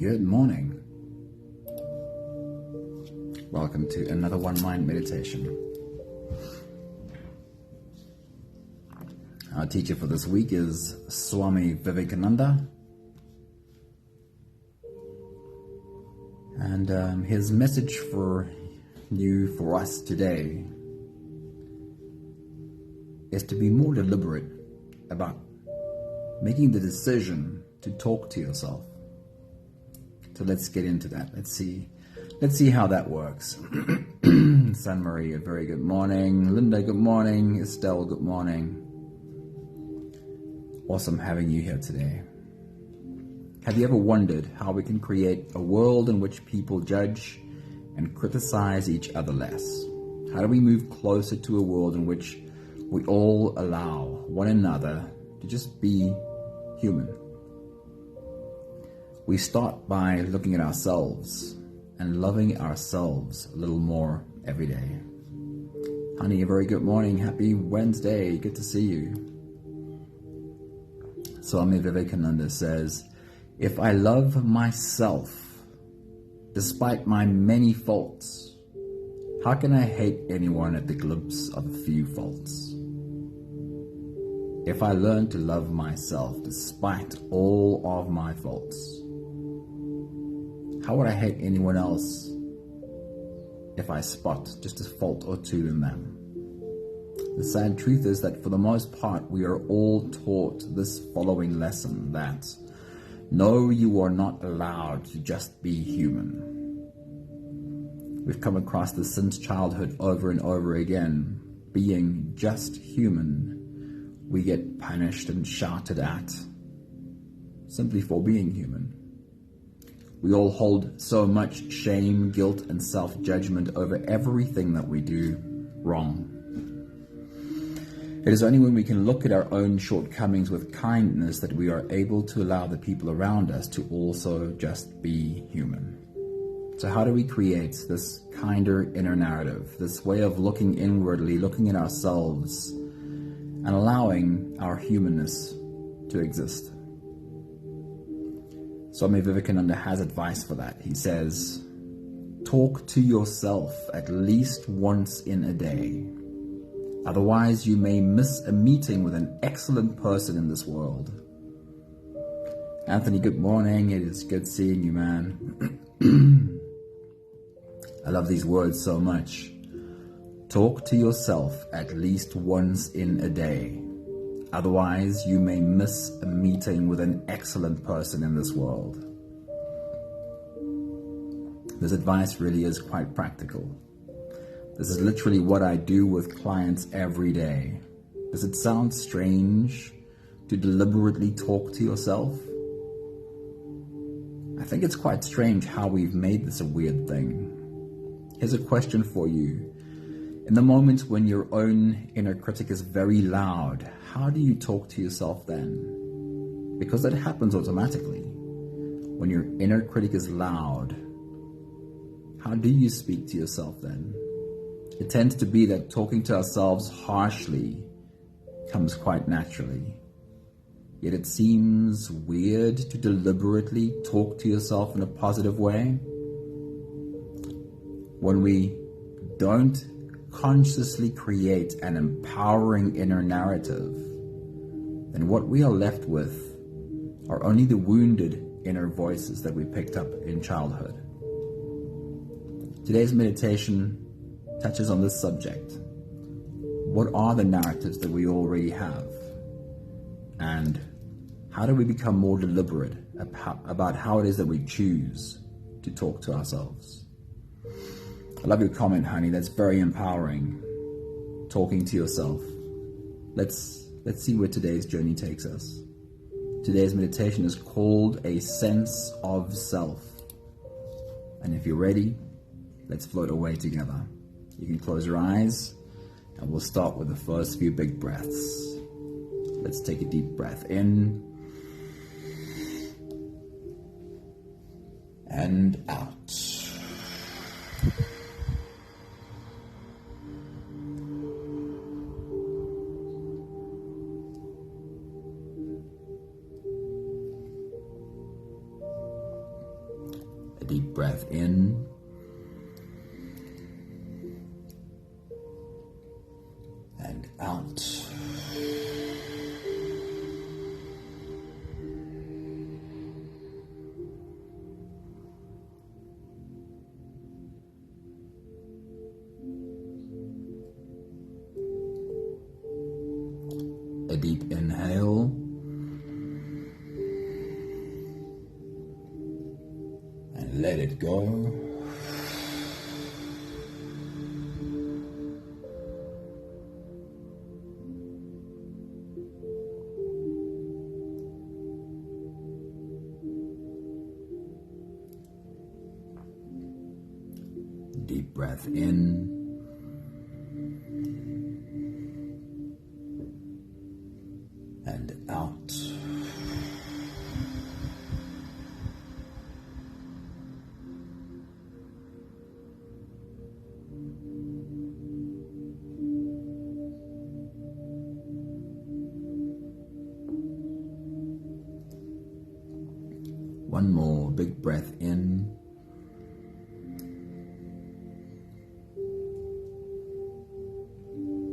Good morning. Welcome to another One Mind meditation. Our teacher for this week is Swami Vivekananda. And his message for us today is to be more deliberate about making the decision to talk to yourself. So let's get into that. Let's see how that works. San Maria, very good morning. Linda, good morning. Estelle, good morning. Awesome having you here today. Have you ever wondered how we can create a world in which people judge and criticize each other less? How do we move closer to a world in which we all allow one another to just be human? We start by looking at ourselves and loving ourselves a little more every day. Honey, a very good morning. Happy Wednesday. Good to see you. Swami Vivekananda says, if I love myself despite my many faults, how can I hate anyone at the glimpse of a few faults? If I learn to love myself despite all of my faults, how would I hate anyone else if I spot just a fault or two in them? The sad truth is that for the most part, we are all taught this following lesson, that no, you are not allowed to just be human. We've come across this since childhood over and over again. Being just human, we get punished and shouted at simply for being human. We all hold so much shame, guilt, and self-judgment over everything that we do wrong. It is only when we can look at our own shortcomings with kindness that we are able to allow the people around us to also just be human. So how do we create this kinder inner narrative, this way of looking inwardly, looking at ourselves, and allowing our humanness to exist? Swami Vivekananda has advice for that. He says, talk to yourself at least once in a day. Otherwise, you may miss a meeting with an excellent person in this world. Anthony, good morning. It is good seeing you, man. I love these words so much. Talk to yourself at least once in a day. Otherwise, you may miss a meeting with an excellent person in this world. This advice really is quite practical. This is literally what I do with clients every day. Does it sound strange to deliberately talk to yourself? I think it's quite strange how we've made this a weird thing. Here's a question for you. In the moment when your own inner critic is very loud, how do you talk to yourself then? Because that happens automatically. When your inner critic is loud, how do you speak to yourself then? It tends to be that talking to ourselves harshly comes quite naturally. Yet it seems weird to deliberately talk to yourself in a positive way. When we don't consciously create an empowering inner narrative, then what we are left with are only the wounded inner voices that we picked up in childhood. Today's meditation touches on this subject. What are the narratives that we already have? And how do we become more deliberate about how it is that we choose to talk to ourselves? I love your comment, honey. That's very empowering. Talking to yourself. Let's see where today's journey takes us. Today's meditation is called A Sense of Self. And if you're ready, let's float away together. You can close your eyes, and we'll start with the first few big breaths. Let's take a deep breath in and out. deep breath in. And out. A deep inhale. And let it go. Deep breath in. And out. One more big breath in.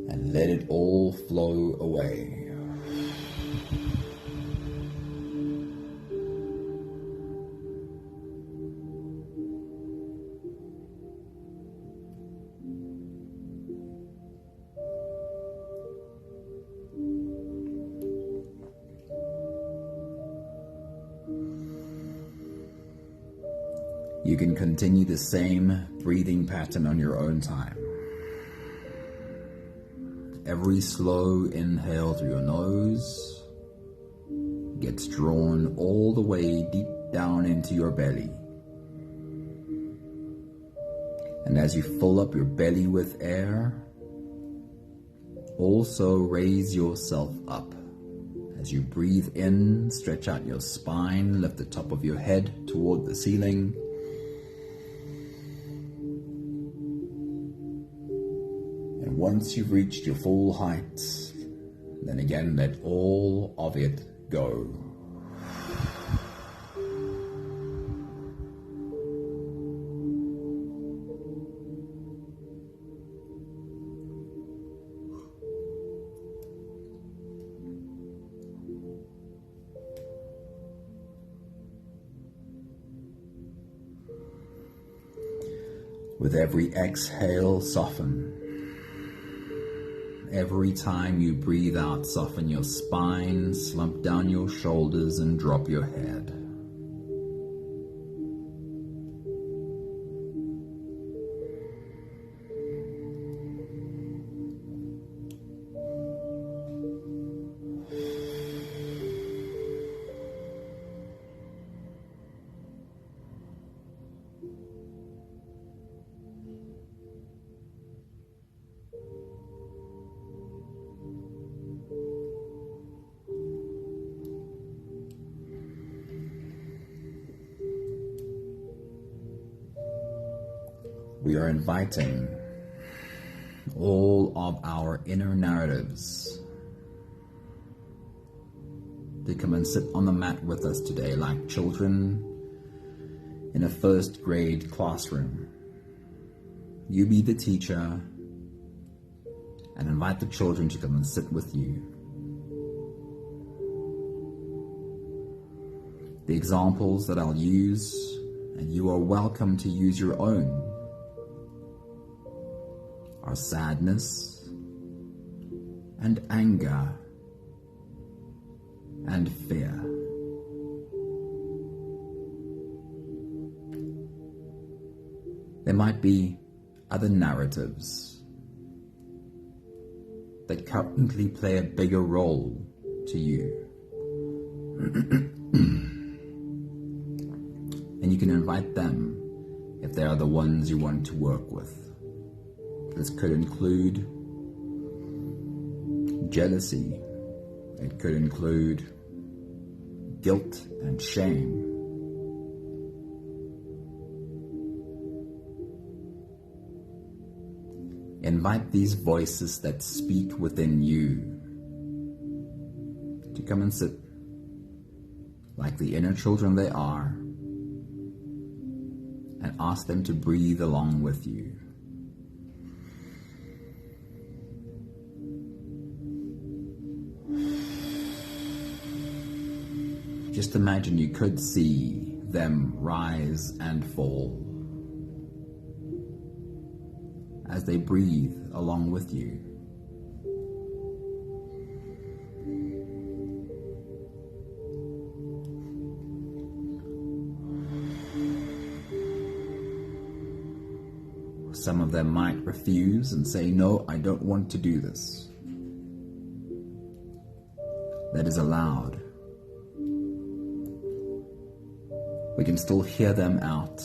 And let it all flow away. You can continue the same breathing pattern on your own time. Every slow inhale through your nose gets drawn all the way deep down into your belly. And as you fill up your belly with air, also raise yourself up. As you breathe in, stretch out your spine, lift the top of your head toward the ceiling. And once you've reached your full height, then again let all of it go. With every exhale, soften. Every time you breathe out, soften your spine, slump down your shoulders, and drop your head. We are inviting all of our inner narratives to come and sit on the mat with us today, like children in a first grade classroom. You be the teacher and invite the children to come and sit with you. The examples that I'll use, and you are welcome to use your own, are sadness and anger and fear. There might be other narratives that currently play a bigger role to you. And you can invite them if they are the ones you want to work with. This could include jealousy. It could include guilt and shame. Invite these voices that speak within you to come and sit like the inner children they are and ask them to breathe along with you. Just imagine you could see them rise and fall as they breathe along with you. Some of them might refuse and say, "No, I don't want to do this." That is allowed. We can still hear them out,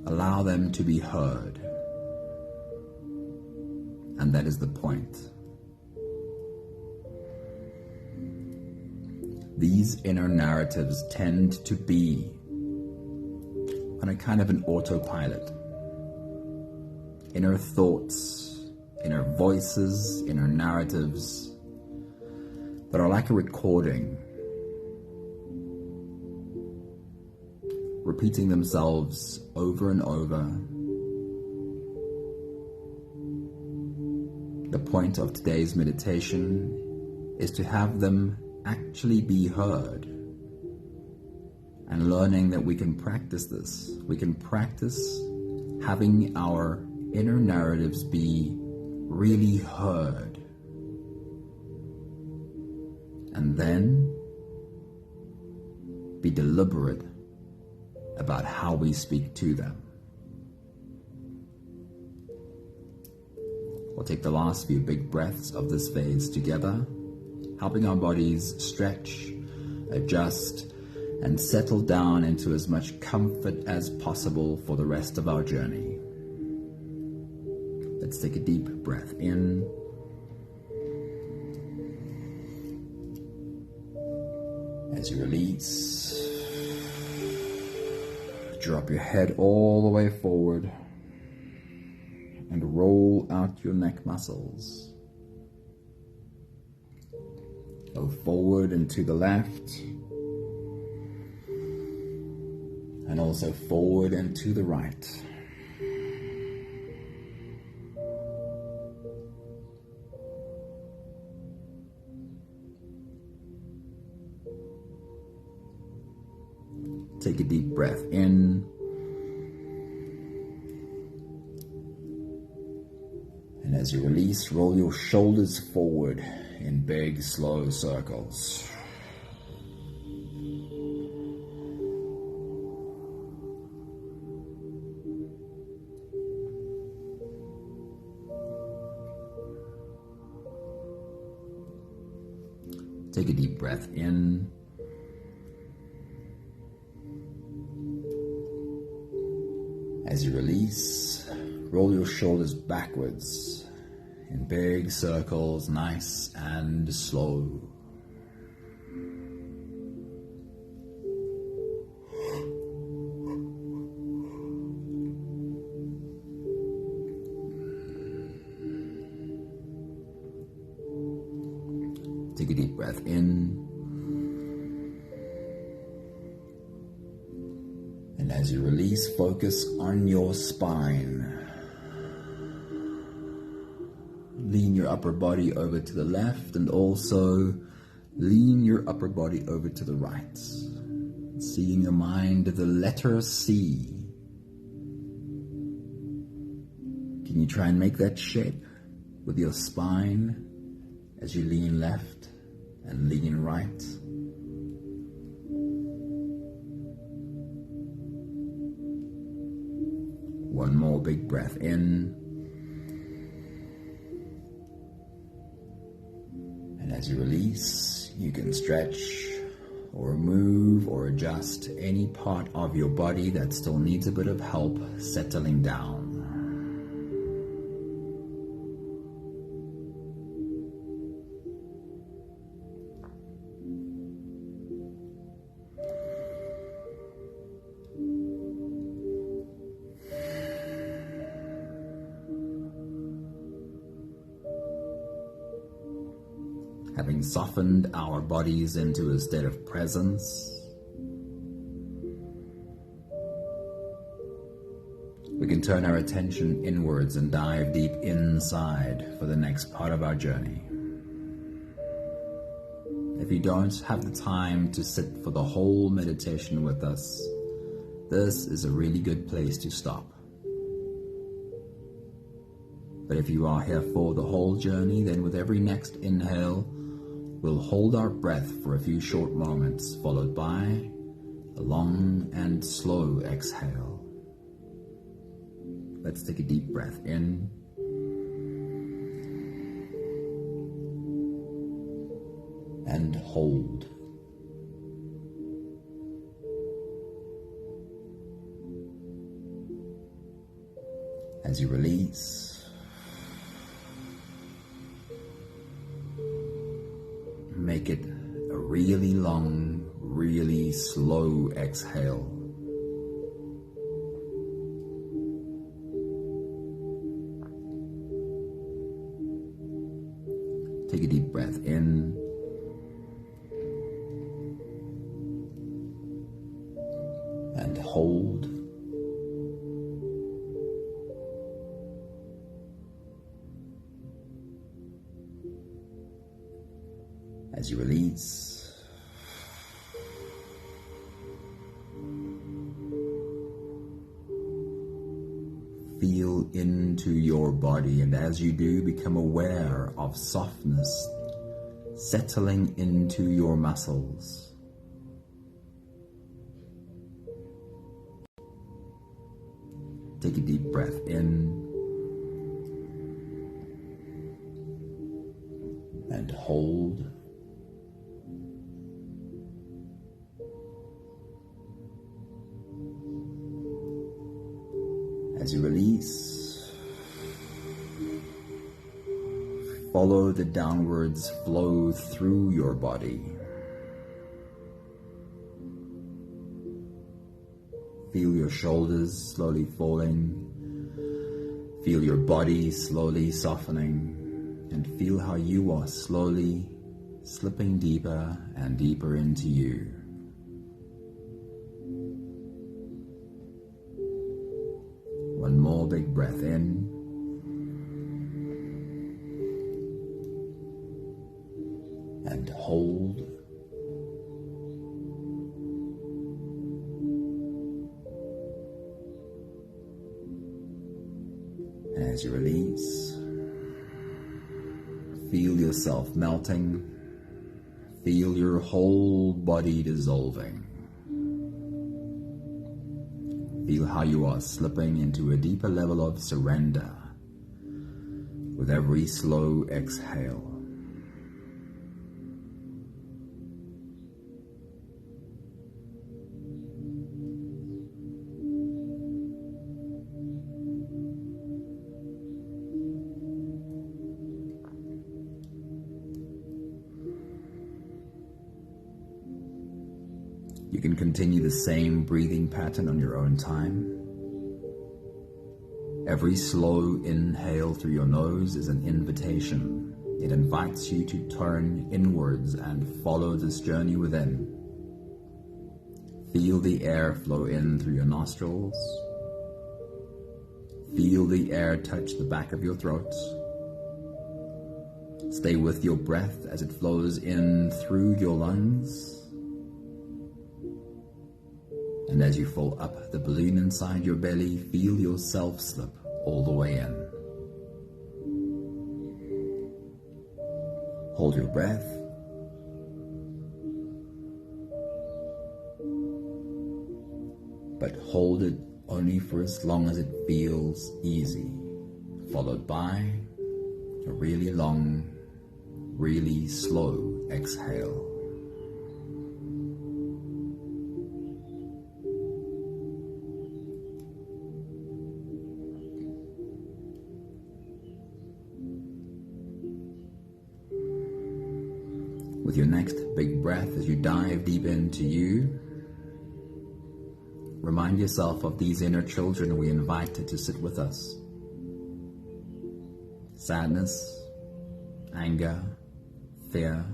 allow them to be heard. And that is the point. These inner narratives tend to be on a kind of an autopilot. Inner thoughts, inner voices, inner narratives that are like a recording, repeating themselves over and over. The point of today's meditation is to have them actually be heard, and learning that we can practice this. We can practice having our inner narratives be really heard, and then be deliberate about how we speak to them. We'll take the last few big breaths of this phase together, helping our bodies stretch, adjust, and settle down into as much comfort as possible for the rest of our journey. Let's take a deep breath in. As you release, drop your head all the way forward and roll out your neck muscles. Go forward and to the left, and also forward and to the right. Take a deep breath in. And as you release, roll your shoulders forward in big, slow circles. Take a deep breath in. As you release, roll your shoulders backwards in big circles, nice and slow. Take a deep breath in. And as you release, focus on your spine. Lean your upper body over to the left and also lean your upper body over to the right. See in your mind the letter C. Can you try and make that shape with your spine as you lean left and lean right? One more big breath in. And as you release, you can stretch or move or adjust any part of your body that still needs a bit of help settling down. Having softened our bodies into a state of presence, we can turn our attention inwards and dive deep inside for the next part of our journey. If you don't have the time to sit for the whole meditation with us, this is a really good place to stop. But if you are here for the whole journey, then with every next inhale, we'll hold our breath for a few short moments, followed by a long and slow exhale. Let's take a deep breath in. And hold. As you release, make it a really long, really slow exhale. Take a deep breath in. And hold. As you release, feel into your body, and as you do, become aware of softness settling into your muscles. Take a deep breath in and hold. As you release, follow the downwards flow through your body. Feel your shoulders slowly falling, feel your body slowly softening, and feel how you are slowly slipping deeper and deeper into you. One more big breath in. And hold. As you release, feel yourself melting, feel your whole body dissolving. Feel how you are slipping into a deeper level of surrender with every slow exhale. You can continue the same breathing pattern on your own time. Every slow inhale through your nose is an invitation. It invites you to turn inwards and follow this journey within. Feel the air flow in through your nostrils. Feel the air touch the back of your throat. Stay with your breath as it flows in through your lungs. And as you fill up the balloon inside your belly, feel yourself slip all the way in. Hold your breath. But hold it only for as long as it feels easy, followed by a really long, really slow exhale. With your next big breath, as you dive deep into you, remind yourself of these inner children we invited to sit with us. Sadness, anger, fear,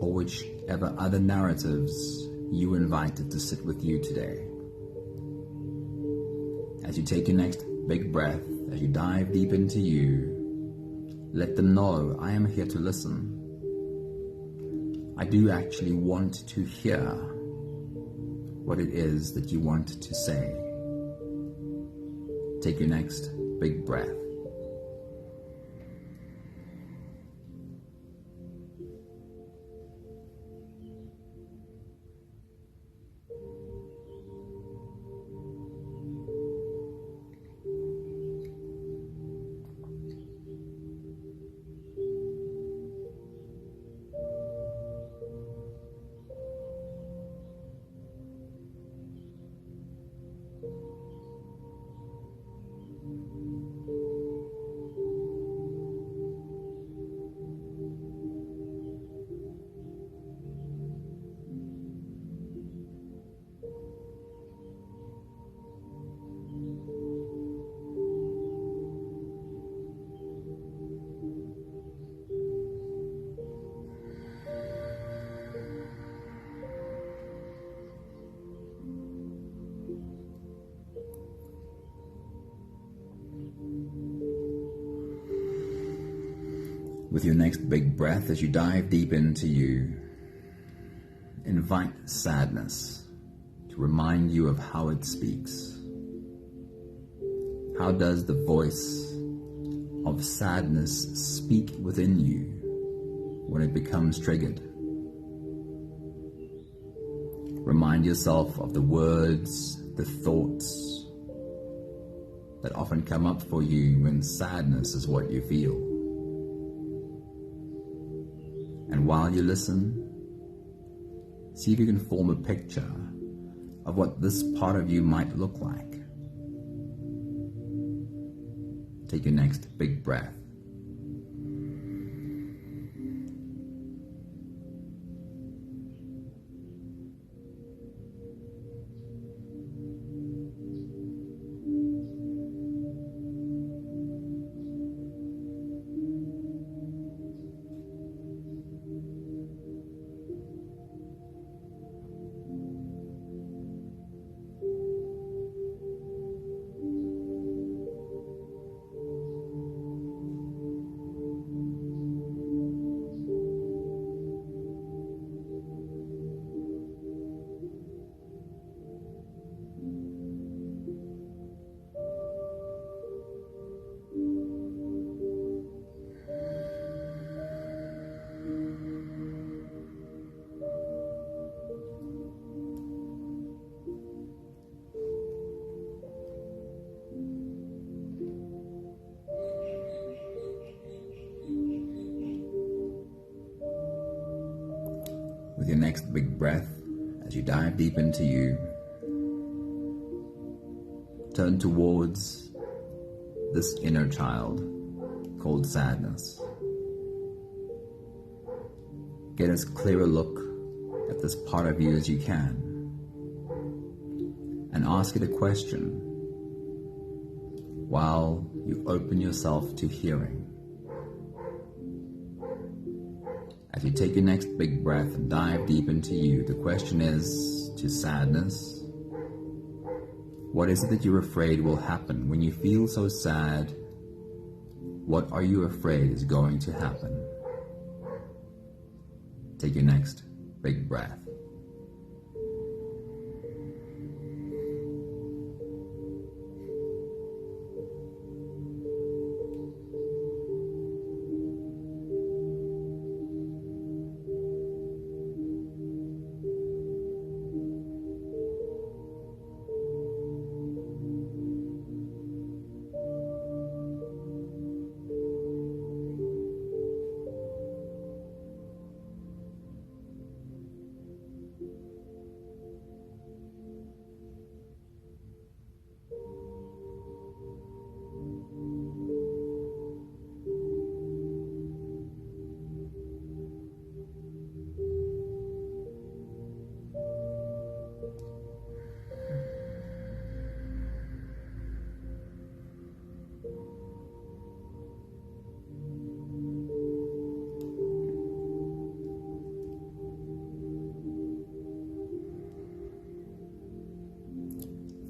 or whichever other narratives you invited to sit with you today. As you take your next big breath, as you dive deep into you, let them know, I am here to listen. I do actually want to hear what it is that you want to say. Take your next big breath. With your next big breath, as you dive deep into you, invite sadness to remind you of how it speaks. How does the voice of sadness speak within you when it becomes triggered? Remind yourself of the words, the thoughts that often come up for you when sadness is what you feel. And while you listen, see if you can form a picture of what this part of you might look like. Take your next big breath. With your next big breath, as you dive deep into you, turn towards this inner child called sadness. Get as clear a look at this part of you as you can, and ask it a question while you open yourself to hearing. As you take your next big breath and dive deep into you, the question is to sadness, what is it that you're afraid will happen when you feel so sad? What are you afraid is going to happen? Take your next big breath.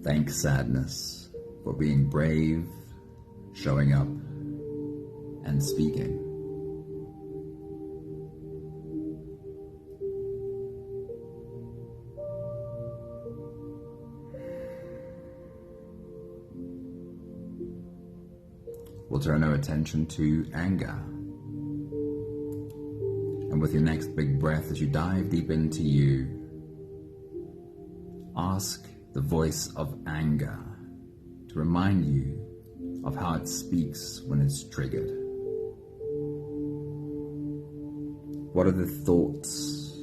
Thank sadness for being brave, showing up, and speaking. We'll turn our attention to anger. And with your next big breath, as you dive deep into you, ask the voice of anger to remind you of how it speaks when it's triggered. What are the thoughts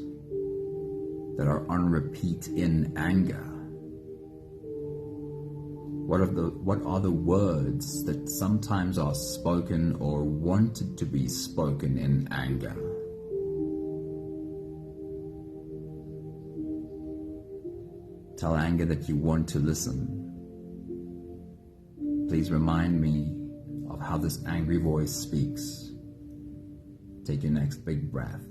that are on repeat in anger? What are the words that sometimes are spoken or wanted to be spoken in anger? Tell anger that you want to listen. Please remind me of how this angry voice speaks. Take your next big breath.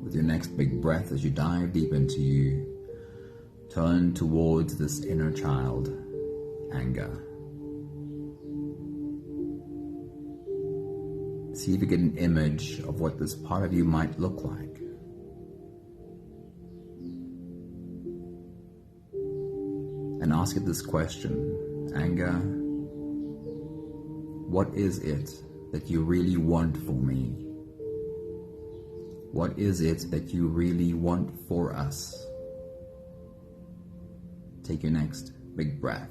With your next big breath, as you dive deep into you, turn towards this inner child, anger. See if you get an image of what this part of you might look like. And ask it this question: anger, what is it that you really want for me? What is it that you really want for us? Take your next big breath.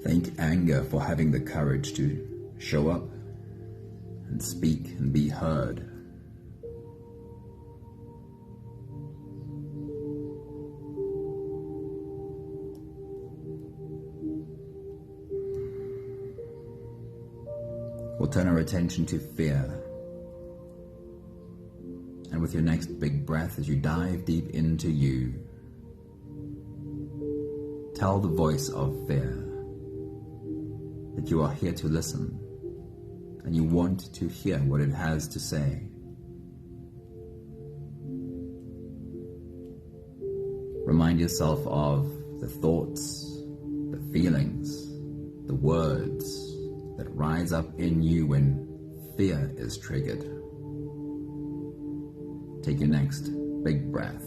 Thank anger for having the courage to show up and speak and be heard. We'll turn our attention to fear. And with your next big breath, as you dive deep into you, tell the voice of fear that you are here to listen and you want to hear what it has to say. Remind yourself of the thoughts, the feelings, the words that rise up in you when fear is triggered. Take your next big breath.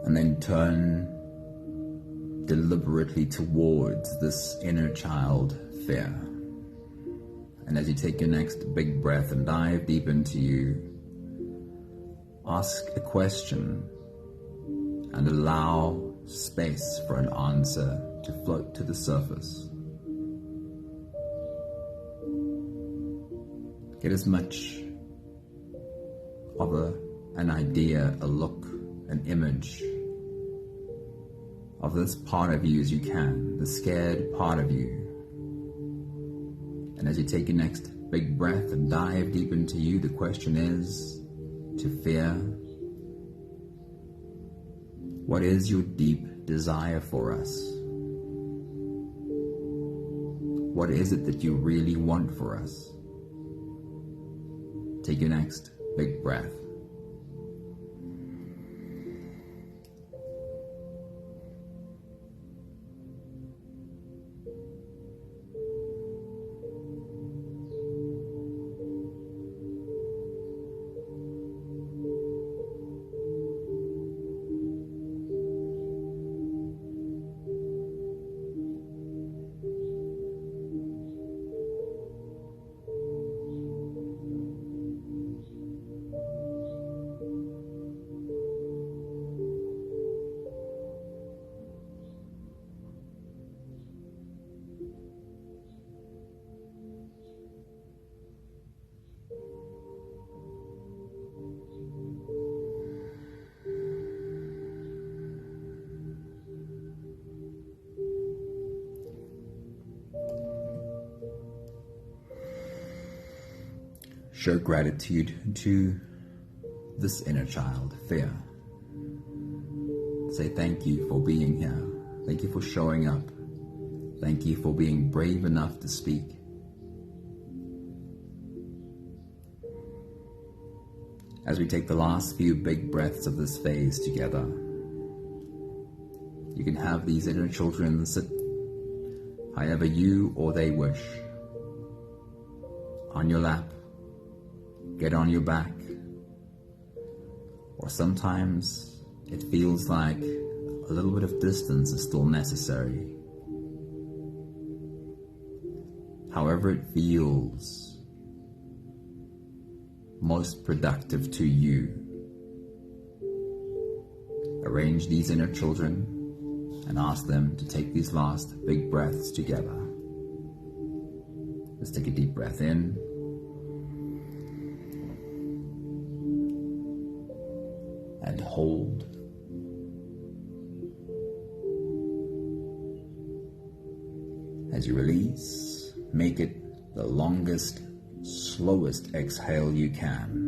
And then turn deliberately towards this inner child, fear. And as you take your next big breath and dive deep into you, ask a question and allow space for an answer to float to the surface. Get as much of an idea, a look, an image of this part of you as you can, the scared part of you. And as you take your next big breath and dive deep into you, the question is to fear, what is your deep desire for us? What is it that you really want for us? Take your next big breath. Show gratitude to this inner child, fear. Say thank you for being here. Thank you for showing up. Thank you for being brave enough to speak. As we take the last few big breaths of this phase together, you can have these inner children sit however you or they wish. On your lap, get on your back, or sometimes it feels like a little bit of distance is still necessary. However it feels most productive to you, arrange these inner children and ask them to take these last big breaths together. Let's take a deep breath in. And hold. As you release, make it the longest, slowest exhale you can.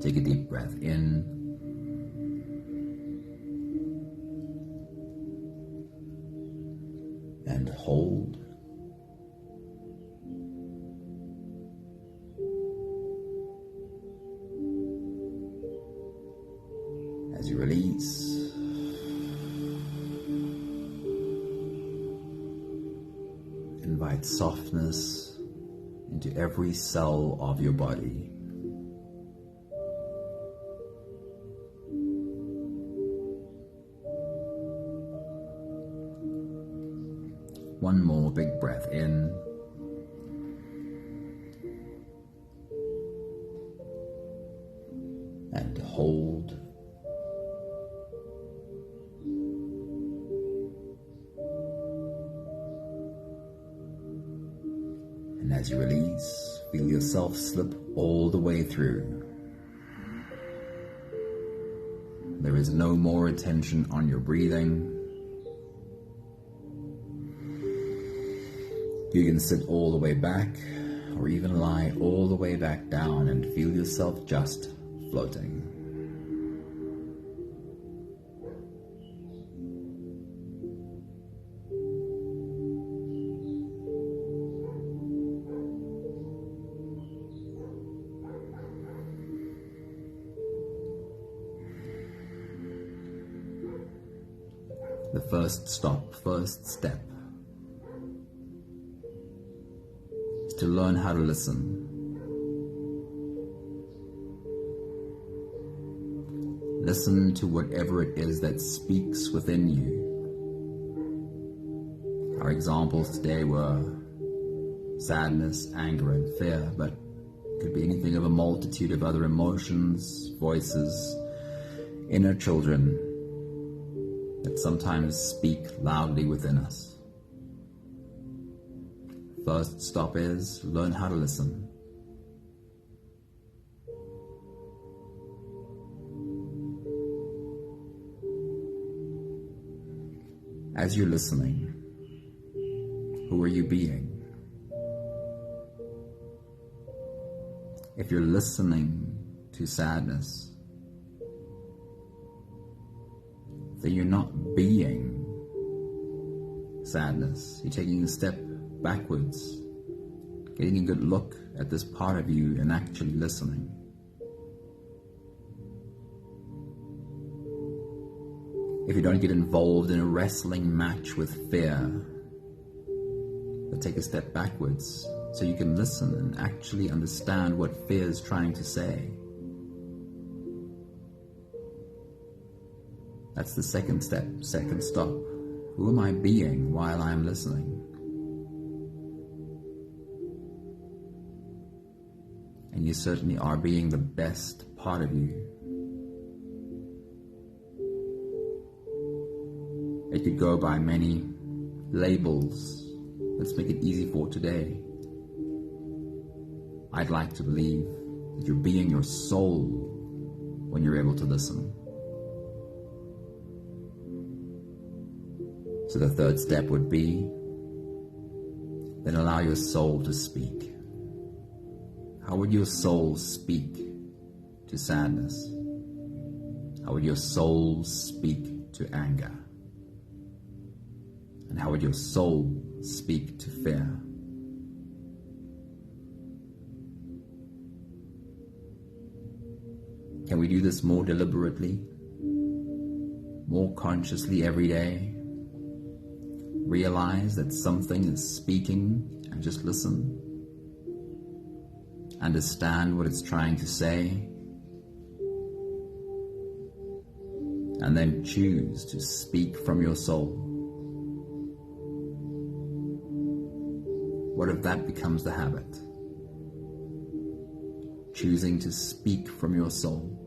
Take a deep breath in. And hold. As you release, invite softness into every cell of your body. One more big breath in. And hold. And as you release, feel yourself slip all the way through. There is no more attention on your breathing. You can sit all the way back, or even lie all the way back down and feel yourself just floating. The first step is to learn how to listen. Listen to whatever it is that speaks within you. Our examples today were sadness, anger, and fear, but it could be anything of a multitude of other emotions, voices, inner children that sometimes speak loudly within us. First stop is learn how to listen. As you're listening, who are you being? If you're listening to sadness, then you're not being sadness. You're taking a step backwards, getting a good look at this part of you and actually listening. If you don't get involved in a wrestling match with fear, but take a step backwards so you can listen and actually understand what fear is trying to say. That's the second step, second stop. Who am I being while I'm listening? And you certainly are being the best part of you. It could go by many labels. Let's make it easy for today. I'd like to believe that you're being your soul when you're able to listen. So the third step would be, then allow your soul to speak. How would your soul speak to sadness? How would your soul speak to anger? And how would your soul speak to fear? Can we do this more deliberately, more consciously every day? Realize that something is speaking and just listen. Understand what it's trying to say. And then choose to speak from your soul. What if that becomes the habit? Choosing to speak from your soul.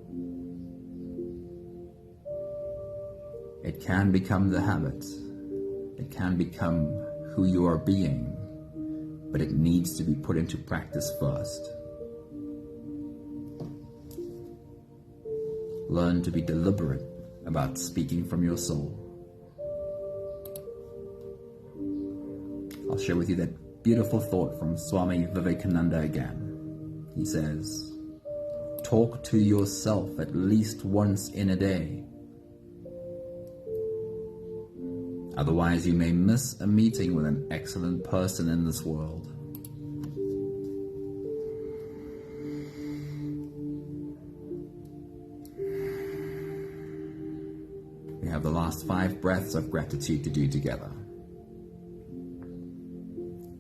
It can become the habit. It can become who you are being, but it needs to be put into practice first. Learn to be deliberate about speaking from your soul. I'll share with you that beautiful thought from Swami Vivekananda again. He says, talk to yourself at least once in a day. Otherwise, you may miss a meeting with an excellent person in this world. We have the last 5 breaths of gratitude to do together.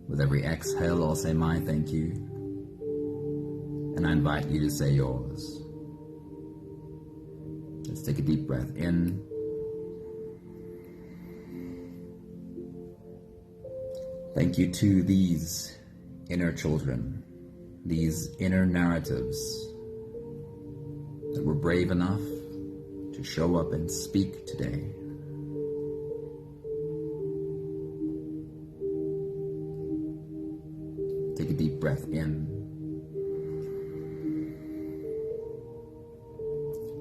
With every exhale, I'll say my thank you, and I invite you to say yours. Let's take a deep breath in. Thank you to these inner children, these inner narratives that were brave enough to show up and speak today. Take a deep breath in.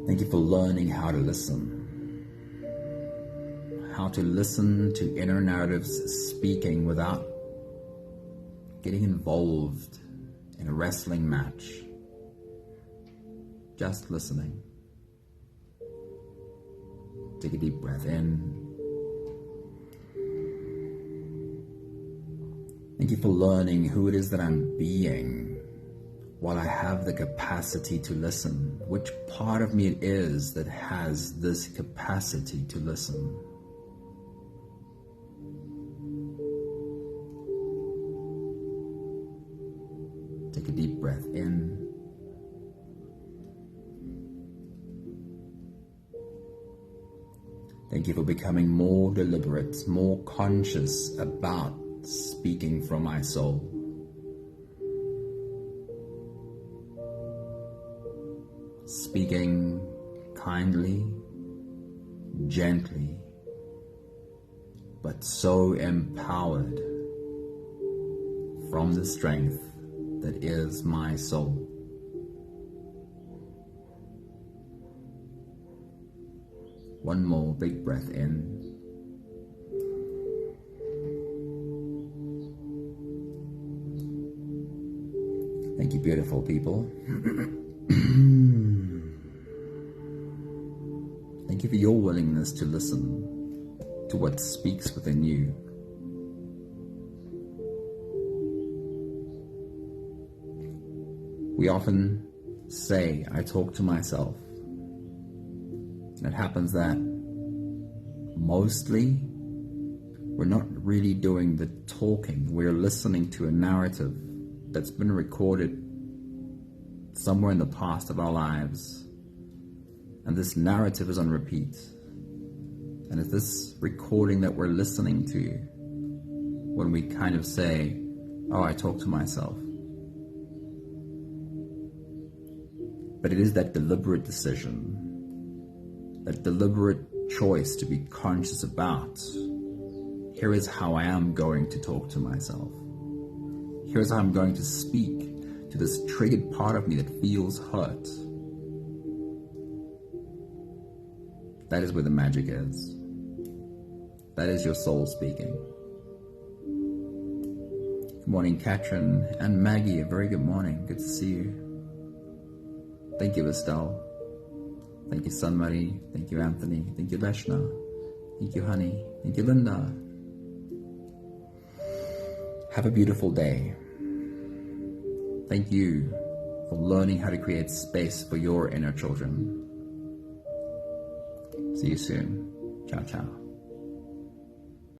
Thank you for learning how to listen. How to listen to inner narratives speaking without getting involved in a wrestling match. Just listening. Take a deep breath in. Thank you for learning who it is that I'm being while I have the capacity to listen. Which part of me it is that has this capacity to listen. Thank you for becoming more deliberate, more conscious about speaking from my soul. Speaking kindly, gently, but so empowered from the strength that is my soul. One more big breath in. Thank you, beautiful people. Thank you for your willingness to listen to what speaks within you. We often say, I talk to myself. And it happens that mostly we're not really doing the talking. We're listening to a narrative that's been recorded somewhere in the past of our lives. And this narrative is on repeat. And it's this recording that we're listening to when we kind of say, oh, I talk to myself. But it is that deliberate decision, that deliberate choice to be conscious about, here is how I am going to talk to myself. Here's how I'm going to speak to this triggered part of me that feels hurt. That is where the magic is. That is your soul speaking. Good morning, Katrin and Maggie. A very good morning. Good to see you. Thank you, Estelle. Thank you, Sunmarie. Thank you, Anthony. Thank you, Vashna. Thank you, Honey. Thank you, Linda. Have a beautiful day. Thank you for learning how to create space for your inner children. See you soon. Ciao, ciao.